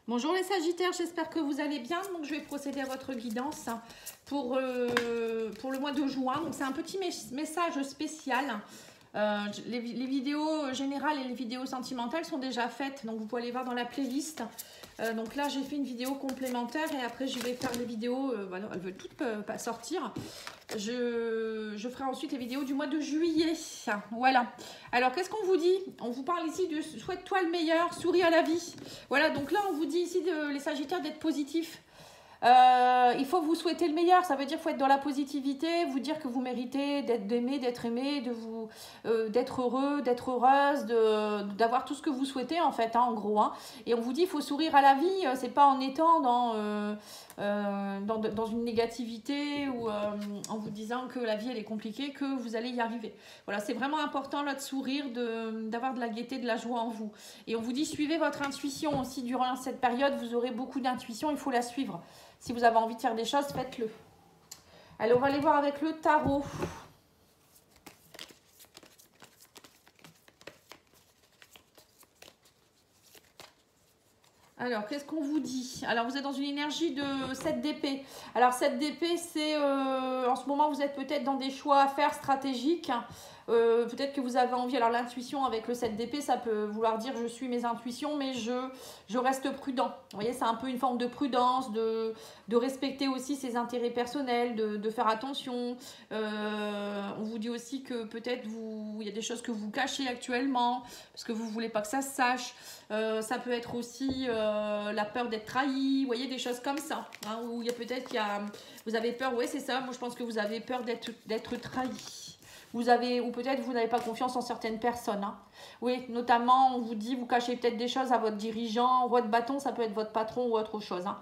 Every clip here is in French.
Bonjour les Sagittaires, j'espère que vous allez bien. Donc je vais procéder à votre guidance pour le mois de juin. Donc c'est un petit message spécial. Les vidéos générales et les vidéos sentimentales sont déjà faites, donc vous pouvez aller voir dans la playlist. Donc là j'ai fait une vidéo complémentaire et après je vais faire les vidéos, voilà, elles veulent toutes pas sortir. Je ferai ensuite les vidéos du mois de juillet. Voilà. Alors qu'est-ce qu'on vous dit? On vous parle ici de souhaite-toi le meilleur, souris à la vie. Voilà, donc là on vous dit ici les Sagittaires d'être positifs. Il faut vous souhaiter le meilleur, ça veut dire qu'il faut être dans la positivité, vous dire que vous méritez d'être aimé, d'être heureux, d'être heureuse, d'avoir tout ce que vous souhaitez en fait, hein, en gros. Hein. Et on vous dit il faut sourire à la vie, c'est pas en étant dans une négativité ou en vous disant que la vie elle est compliquée que vous allez y arriver. Voilà, c'est vraiment important là de sourire, d'avoir de la gaieté, de la joie en vous. Et on vous dit suivez votre intuition aussi durant cette période, vous aurez beaucoup d'intuition, il faut la suivre. Si vous avez envie de faire des choses, faites-le. Allez, on va aller voir avec le tarot. Alors, qu'est-ce qu'on vous dit? Alors, vous êtes dans une énergie de 7 d'épée. Alors, 7 d'épée, c'est en ce moment, vous êtes peut-être dans des choix à faire stratégiques. Peut-être que vous avez envie, alors l'intuition avec le 7 d'épée, ça peut vouloir dire je suis mes intuitions, mais je reste prudent. Vous voyez, c'est un peu une forme de prudence, de respecter aussi ses intérêts personnels, de faire attention. On vous dit aussi que peut-être il y a des choses que vous cachez actuellement, parce que vous ne voulez pas que ça se sache. Ça peut être aussi la peur d'être trahi, vous voyez, des choses comme ça, hein, où il y a peut-être vous avez peur, oui c'est ça, moi je pense que vous avez peur d'être trahi. Ou peut-être vous n'avez pas confiance en certaines personnes. Hein. Oui, notamment, on vous dit, vous cachez peut-être des choses à votre dirigeant. Roi de bâton, ça peut être votre patron ou autre chose. Hein.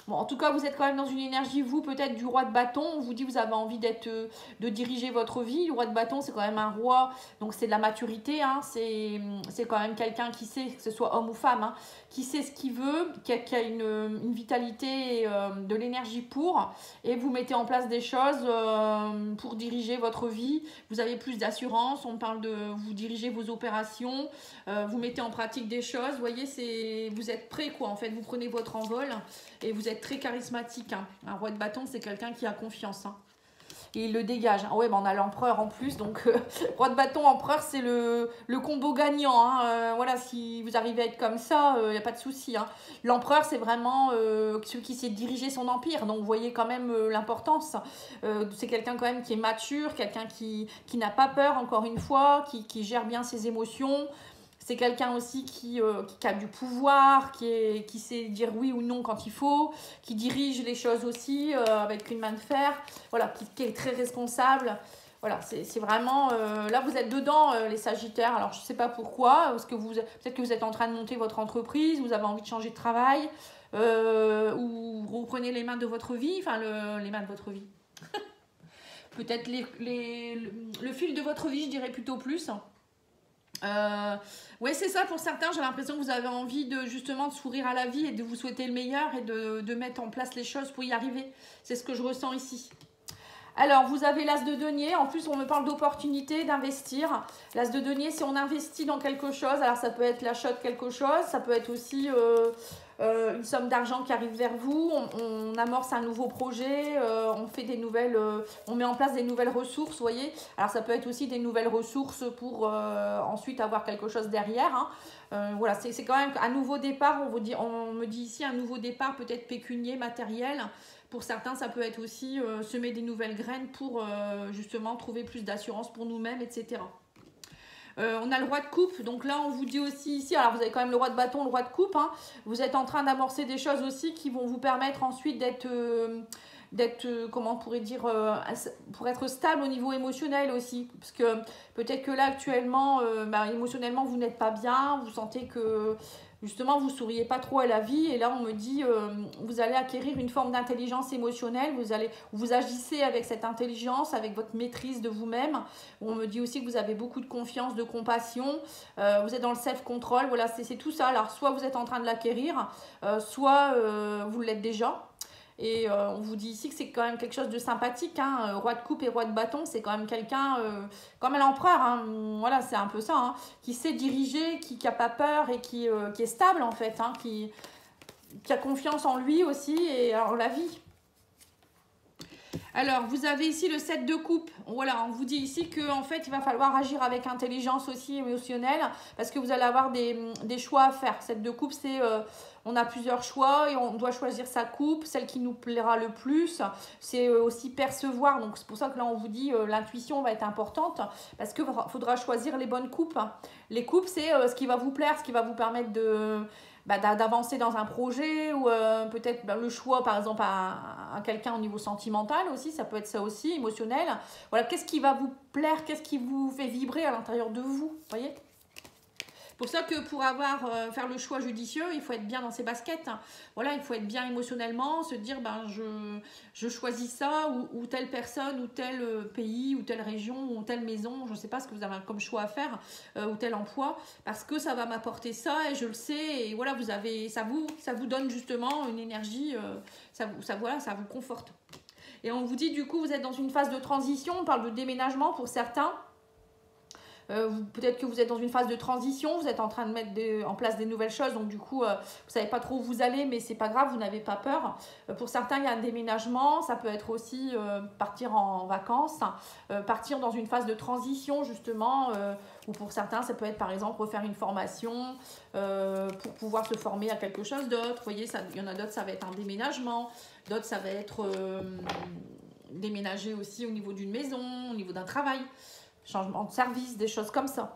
Bon, en tout cas, vous êtes quand même dans une énergie, vous, peut-être du roi de bâton. On vous dit, vous avez envie de diriger votre vie. Le roi de bâton, c'est quand même un roi, donc c'est de la maturité. Hein. C'est quand même quelqu'un qui sait, que ce soit homme ou femme, hein, qui sait ce qu'il veut, qui a une vitalité, de l'énergie pour. Et vous mettez en place des choses pour diriger votre vie. Vous avez plus d'assurance. On parle de vous diriger vos opérations. Vous mettez en pratique des choses. Vous voyez, vous êtes prêt, quoi. En fait, vous prenez votre envol. Et vous êtes très charismatique. Hein. Un roi de bâton, c'est quelqu'un qui a confiance. Hein. Et il le dégage. Ah ouais, on a l'empereur en plus. Donc, roi de bâton, empereur, c'est le combo gagnant. Hein. Voilà, si vous arrivez à être comme ça, il n'y a pas de souci. Hein. L'empereur, c'est vraiment celui qui sait diriger son empire. Donc, vous voyez quand même l'importance. C'est quelqu'un quand même qui est mature, quelqu'un qui n'a pas peur, encore une fois, qui gère bien ses émotions. C'est quelqu'un aussi qui a du pouvoir, qui sait dire oui ou non quand il faut, qui dirige les choses aussi avec une main de fer, voilà, qui est très responsable. Voilà, c'est vraiment... là, vous êtes dedans, les Sagittaires. Alors, je ne sais pas pourquoi. Peut-être que vous êtes en train de monter votre entreprise, vous avez envie de changer de travail, ou vous reprenez les mains de votre vie, enfin, les mains de votre vie. Peut-être le fil de votre vie, je dirais plutôt plus. Oui, c'est ça pour certains. J'ai l'impression que vous avez envie justement de sourire à la vie et de vous souhaiter le meilleur et de mettre en place les choses pour y arriver. C'est ce que je ressens ici. Alors, vous avez l'as de denier. En plus, on me parle d'opportunité, d'investir. L'as de denier, si on investit dans quelque chose, alors ça peut être l'achat de quelque chose, ça peut être aussi une somme d'argent qui arrive vers vous, on amorce un nouveau projet, on fait on met en place des nouvelles ressources, vous voyez. Alors, ça peut être aussi des nouvelles ressources pour ensuite avoir quelque chose derrière. Hein. Voilà, c'est quand même un nouveau départ. On me dit ici un nouveau départ, peut-être pécunier, matériel. Pour certains, ça peut être aussi semer des nouvelles graines pour justement trouver plus d'assurance pour nous-mêmes, etc. On a le roi de coupe, donc là on vous dit aussi ici, alors vous avez quand même le roi de bâton, le roi de coupe, hein, vous êtes en train d'amorcer des choses aussi qui vont vous permettre ensuite comment on pourrait dire, pour être stable au niveau émotionnel aussi, parce que peut-être que là actuellement, émotionnellement vous n'êtes pas bien, vous sentez que justement vous souriez pas trop à la vie, et là on me dit vous allez acquérir une forme d'intelligence émotionnelle, vous agissez avec cette intelligence, avec votre maîtrise de vous-même. On me dit aussi que vous avez beaucoup de confiance, de compassion, vous êtes dans le self-control, voilà, c'est tout ça. Alors soit vous êtes en train de l'acquérir, soit vous l'êtes déjà. Et on vous dit ici que c'est quand même quelque chose de sympathique. Hein. Roi de coupe et roi de bâton, c'est quand même quelqu'un, comme l'empereur, hein. Voilà, c'est un peu ça, hein. Qui sait diriger, qui n'a pas peur et qui est stable en fait. Hein. qui a confiance en lui aussi et en la vie. Alors, vous avez ici le 7 de coupe. Voilà, on vous dit ici qu'en fait, il va falloir agir avec intelligence aussi émotionnelle parce que vous allez avoir des choix à faire. 7 de coupe, c'est on a plusieurs choix et on doit choisir sa coupe, celle qui nous plaira le plus. C'est aussi percevoir. Donc, c'est pour ça que là, on vous dit l'intuition va être importante parce qu'il faudra choisir les bonnes coupes. Les coupes, c'est ce qui va vous plaire, ce qui va vous permettre d'avancer dans un projet ou peut-être le choix par exemple à quelqu'un au niveau sentimental aussi, ça peut être ça aussi, émotionnel. Voilà, qu'est-ce qui va vous plaire, qu'est-ce qui vous fait vibrer à l'intérieur de vous, voyez. C'est pour ça que pour faire le choix judicieux, il faut être bien dans ses baskets. Voilà, il faut être bien émotionnellement, se dire je choisis ça ou telle personne ou tel pays ou telle région ou telle maison, je ne sais pas ce que vous avez comme choix à faire ou tel emploi parce que ça va m'apporter ça et je le sais et voilà, ça vous donne justement une énergie, ça vous conforte. Et on vous dit du coup vous êtes dans une phase de transition, on parle de déménagement pour certains. Peut-être que vous êtes dans une phase de transition, vous êtes en train de mettre en place des nouvelles choses, donc du coup, vous ne savez pas trop où vous allez, mais c'est pas grave, vous n'avez pas peur. Pour certains, il y a un déménagement, ça peut être aussi partir en vacances, partir dans une phase de transition justement, ou pour certains, ça peut être par exemple refaire une formation pour pouvoir se former à quelque chose d'autre. Vous voyez, il y en a d'autres, ça va être un déménagement, d'autres, ça va être déménager aussi au niveau d'une maison, au niveau d'un travail. Changement de service, des choses comme ça.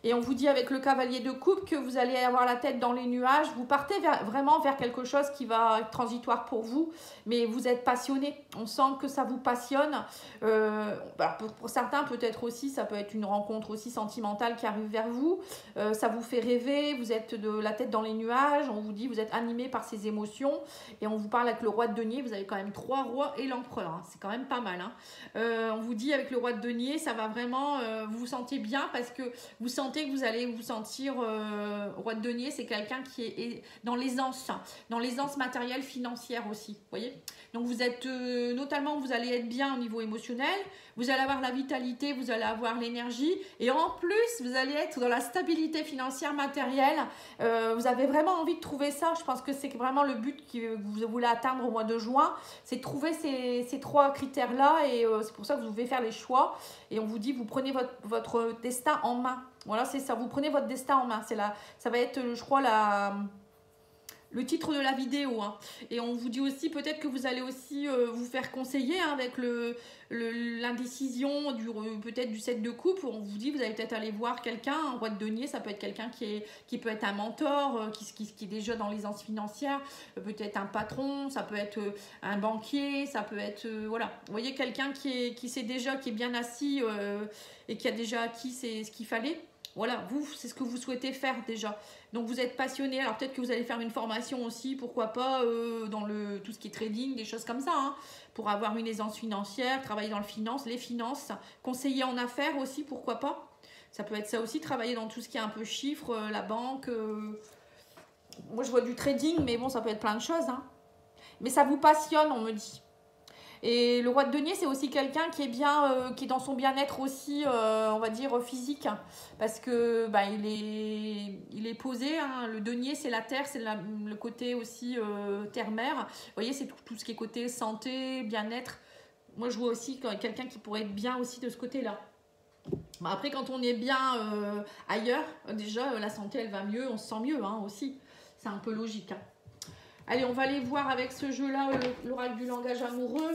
Et on vous dit avec le cavalier de coupe que vous allez avoir la tête dans les nuages. Vous partez vraiment vers quelque chose qui va être transitoire pour vous, mais vous êtes passionné. On sent que ça vous passionne. Pour certains, peut-être aussi, ça peut être une rencontre aussi sentimentale qui arrive vers vous. Ça vous fait rêver, vous êtes de la tête dans les nuages. On vous dit vous êtes animé par ces émotions. Et on vous parle avec le roi de denier. Vous avez quand même 3 rois et l'empereur. Hein. C'est quand même pas mal. Hein. On vous dit avec le roi de denier, ça va vraiment, vous vous sentez bien parce que vous sentez que vous allez vous sentir roi de denier, c'est quelqu'un qui est dans l'aisance matérielle financière aussi, voyez. Donc vous êtes notamment, vous allez être bien au niveau émotionnel, vous allez avoir la vitalité, vous allez avoir l'énergie et en plus vous allez être dans la stabilité financière matérielle. Vous avez vraiment envie de trouver ça. Je pense que c'est vraiment le but que vous voulez atteindre au mois de juin, c'est de trouver ces 3 critères là et c'est pour ça que vous devez faire les choix et on vous dit vous prenez votre destin en main. Voilà, c'est ça, vous prenez votre destin en main. Ça va être, je crois, le titre de la vidéo. Hein. Et on vous dit aussi, peut-être que vous allez aussi vous faire conseiller hein, avec l'indécision peut-être du 7 de coupe. On vous dit, vous allez peut-être aller voir quelqu'un, un roi de denier, ça peut être quelqu'un qui peut être un mentor, qui est déjà dans l'aisance financière, peut-être un patron, ça peut être un banquier, ça peut être, voilà. Vous voyez, quelqu'un qui sait déjà, qui est bien assis et qui a déjà acquis ce qu'il fallait. Voilà, vous, c'est ce que vous souhaitez faire déjà. Donc, vous êtes passionné. Alors, peut-être que vous allez faire une formation aussi, pourquoi pas, dans tout ce qui est trading, des choses comme ça, hein, pour avoir une aisance financière, travailler dans les finances, conseiller en affaires aussi, pourquoi pas. Ça peut être ça aussi, travailler dans tout ce qui est un peu chiffres, la banque. Moi, je vois du trading, mais bon, ça peut être plein de choses. Hein. Mais ça vous passionne, on me dit. Et le roi de denier, c'est aussi quelqu'un qui est bien, qui est dans son bien-être aussi, on va dire, physique. Parce que il est posé. Hein. Le denier, c'est la terre, c'est le côté aussi terre-mer. Vous voyez, c'est tout ce qui est côté santé, bien-être. Moi, je vois aussi quelqu'un qui pourrait être bien aussi de ce côté-là. Bon, après, quand on est bien ailleurs, déjà, la santé, elle va mieux, on se sent mieux hein, aussi. C'est un peu logique. Hein. Allez, on va aller voir avec ce jeu-là, l'oracle du langage amoureux.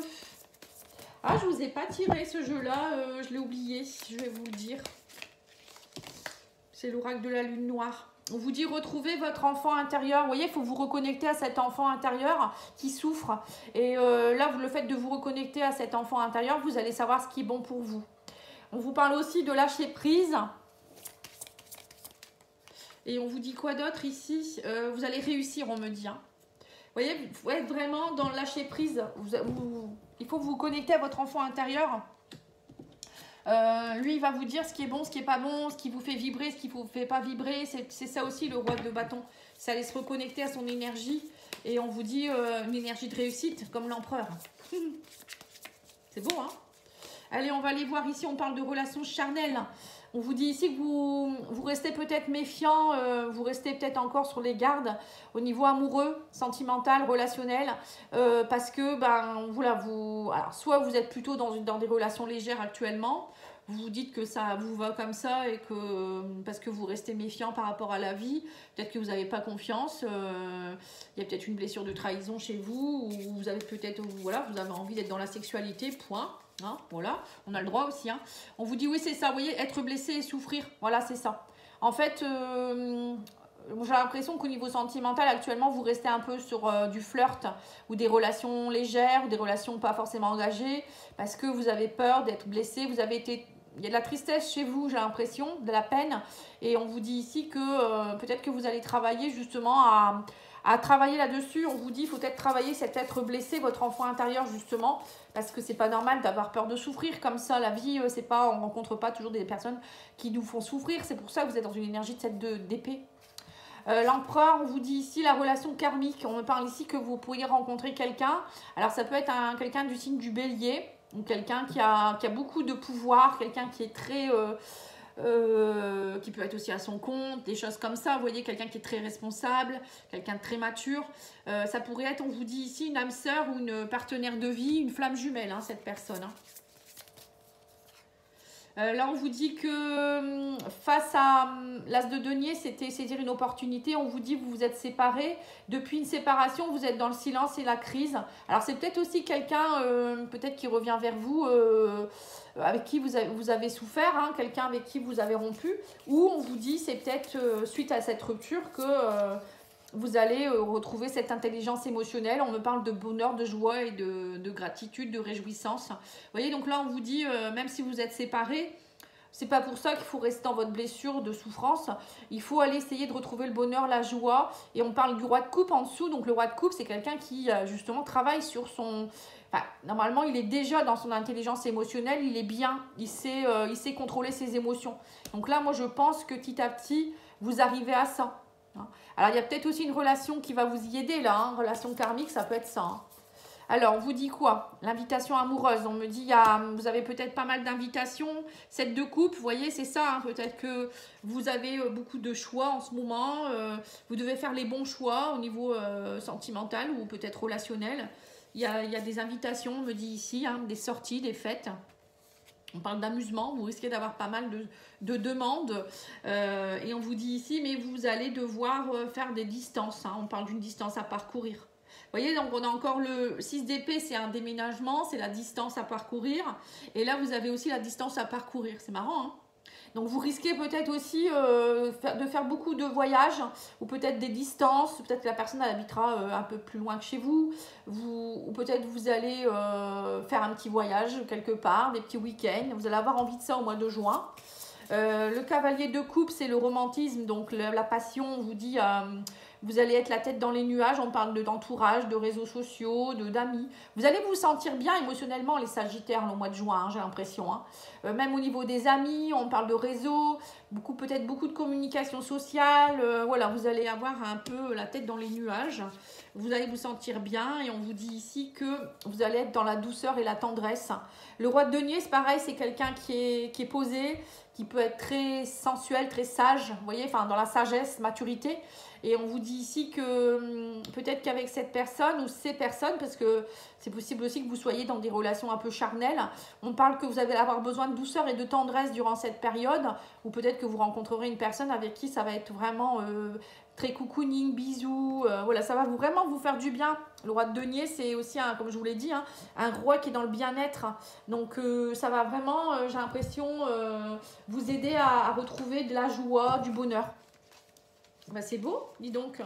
Ah, je ne vous ai pas tiré ce jeu-là, je l'ai oublié, je vais vous le dire. C'est l'oracle de la lune noire. On vous dit retrouvez votre enfant intérieur. Vous voyez, il faut vous reconnecter à cet enfant intérieur qui souffre. Et là, le fait de vous reconnecter à cet enfant intérieur, vous allez savoir ce qui est bon pour vous. On vous parle aussi de lâcher prise. Et on vous dit quoi d'autre ici? Vous allez réussir, on me dit. Hein. Vous voyez, il faut être vraiment dans le lâcher prise. Il faut vous connecter à votre enfant intérieur. Lui, il va vous dire ce qui est bon, ce qui n'est pas bon, ce qui vous fait vibrer, ce qui ne vous fait pas vibrer. C'est ça aussi le roi de bâton. C'est aller se reconnecter à son énergie. Et on vous dit une énergie de réussite, comme l'empereur. C'est beau, hein? Allez, on va aller voir ici, on parle de relations charnelles. On vous dit ici que vous restez peut-être méfiant, vous restez peut-être encore sur les gardes au niveau amoureux, sentimental, relationnel, parce que, ben, voilà, alors, soit vous êtes plutôt dans des relations légères actuellement, vous vous dites que ça vous va comme ça et que parce que vous restez méfiant par rapport à la vie, peut-être que vous n'avez pas confiance, il y a peut-être une blessure de trahison chez vous, ou vous avez peut-être, voilà, vous avez envie d'être dans la sexualité, point. Hein, voilà, on a le droit aussi. Hein. On vous dit oui, c'est ça, vous voyez, être blessé et souffrir, voilà, c'est ça. En fait, j'ai l'impression qu'au niveau sentimental, actuellement, vous restez un peu sur du flirt ou des relations légères, ou des relations pas forcément engagées, parce que vous avez peur d'être blessé, vous avez été... Il y a de la tristesse chez vous, j'ai l'impression, de la peine. Et on vous dit ici que peut-être que vous allez travailler justement à travailler là-dessus. On vous dit il faut peut-être travailler cet être blessé, votre enfant intérieur justement, parce que c'est pas normal d'avoir peur de souffrir comme ça. La vie, c'est pas, on rencontre pas toujours des personnes qui nous font souffrir. C'est pour ça que vous êtes dans une énergie de cette d'épée. L'empereur, on vous dit ici la relation karmique. On me parle ici que vous pourriez rencontrer quelqu'un. Alors ça peut être quelqu'un du signe du bélier, ou quelqu'un qui a beaucoup de pouvoir, quelqu'un qui est très... qui peut être aussi à son compte, des choses comme ça, vous voyez, quelqu'un qui est très responsable, quelqu'un de très mature. Ça pourrait être, on vous dit ici, une âme sœur ou une partenaire de vie, une flamme jumelle, hein, cette personne. Hein. Là, on vous dit que face à l'as de denier, c'est saisir une opportunité. On vous dit que vous vous êtes séparés. Depuis une séparation, vous êtes dans le silence et la crise. Alors, c'est peut-être aussi quelqu'un peut-être qui revient vers vous, avec qui vous avez souffert, hein, quelqu'un avec qui vous avez rompu. Ou on vous dit, c'est peut-être suite à cette rupture que... vous allez retrouver cette intelligence émotionnelle. On me parle de bonheur, de joie et de gratitude, de réjouissance. Vous voyez, donc là, on vous dit, même si vous êtes séparés, c'est pas pour ça qu'il faut rester dans votre blessure de souffrance. Il faut aller essayer de retrouver le bonheur, la joie. Et on parle du roi de coupe en dessous. Donc le roi de coupe, c'est quelqu'un qui, justement, travaille sur son... Enfin, normalement, il est déjà dans son intelligence émotionnelle. Il est bien. Il sait contrôler ses émotions. Donc là, moi, je pense que petit à petit, vous arrivez à ça. Alors, il y a peut-être aussi une relation qui va vous y aider, là. Hein. Relation karmique, ça peut être ça. Hein. Alors, on vous dit quoi? L'invitation amoureuse. On me dit, vous avez peut-être pas mal d'invitations. 7 de coupe, vous voyez, c'est ça. Hein. Peut-être que vous avez beaucoup de choix en ce moment. Vous devez faire les bons choix au niveau sentimental ou peut-être relationnel. Il y a des invitations, on me dit ici, hein, des sorties, des fêtes. On parle d'amusement, vous risquez d'avoir pas mal de demandes. Et on vous dit ici, mais vous allez devoir faire des distances. Hein. On parle d'une distance à parcourir. Vous voyez, donc on a encore le 6 d'épée, c'est un déménagement, c'est la distance à parcourir. Et là, vous avez aussi la distance à parcourir. C'est marrant, hein? Donc vous risquez peut-être aussi de faire beaucoup de voyages ou peut-être des distances. Peut-être que la personne elle habitera un peu plus loin que chez vous. Ou peut-être vous allez faire un petit voyage quelque part, des petits week-ends. Vous allez avoir envie de ça au mois de juin. Le cavalier de coupe, c'est le romantisme, donc la passion. On vous dit... vous allez être la tête dans les nuages, on parle d'entourage, de réseaux sociaux, d'amis. Vous allez vous sentir bien émotionnellement, les sagittaires, le mois de juin, hein, j'ai l'impression. Hein. Même au niveau des amis, on parle de réseau, peut-être beaucoup de communication sociale. Voilà, vous allez avoir un peu la tête dans les nuages. Vous allez vous sentir bien et on vous dit ici que vous allez être dans la douceur et la tendresse. Le roi de denier, c'est pareil, c'est quelqu'un qui est posé, qui peut être très sensuel, très sage, vous voyez, enfin dans la sagesse, maturité. Et on vous dit ici que peut-être qu'avec cette personne ou ces personnes, parce que c'est possible aussi que vous soyez dans des relations un peu charnelles, on parle que vous allez avoir besoin de douceur et de tendresse durant cette période, ou peut-être que vous rencontrerez une personne avec qui ça va être vraiment très cocooning, bisous, voilà, ça va vraiment vous faire du bien. Le roi de denier, c'est aussi, comme je vous l'ai dit, hein, un roi qui est dans le bien-être. Donc ça va vraiment, j'ai l'impression, vous aider à retrouver de la joie, du bonheur. Bah, c'est beau, dis donc.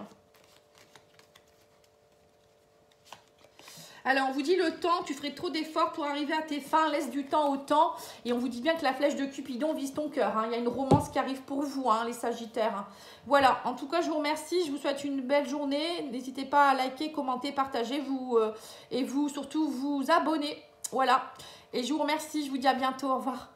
Alors, on vous dit le temps, tu ferais trop d'efforts pour arriver à tes fins, laisse du temps au temps. Et on vous dit bien que la flèche de Cupidon vise ton cœur. Hein. Il y a une romance qui arrive pour vous, hein, les Sagittaires. Hein. Voilà, en tout cas, je vous remercie. Je vous souhaite une belle journée. N'hésitez pas à liker, commenter, partager et vous, surtout, vous abonner. Voilà. Et je vous remercie. Je vous dis à bientôt. Au revoir.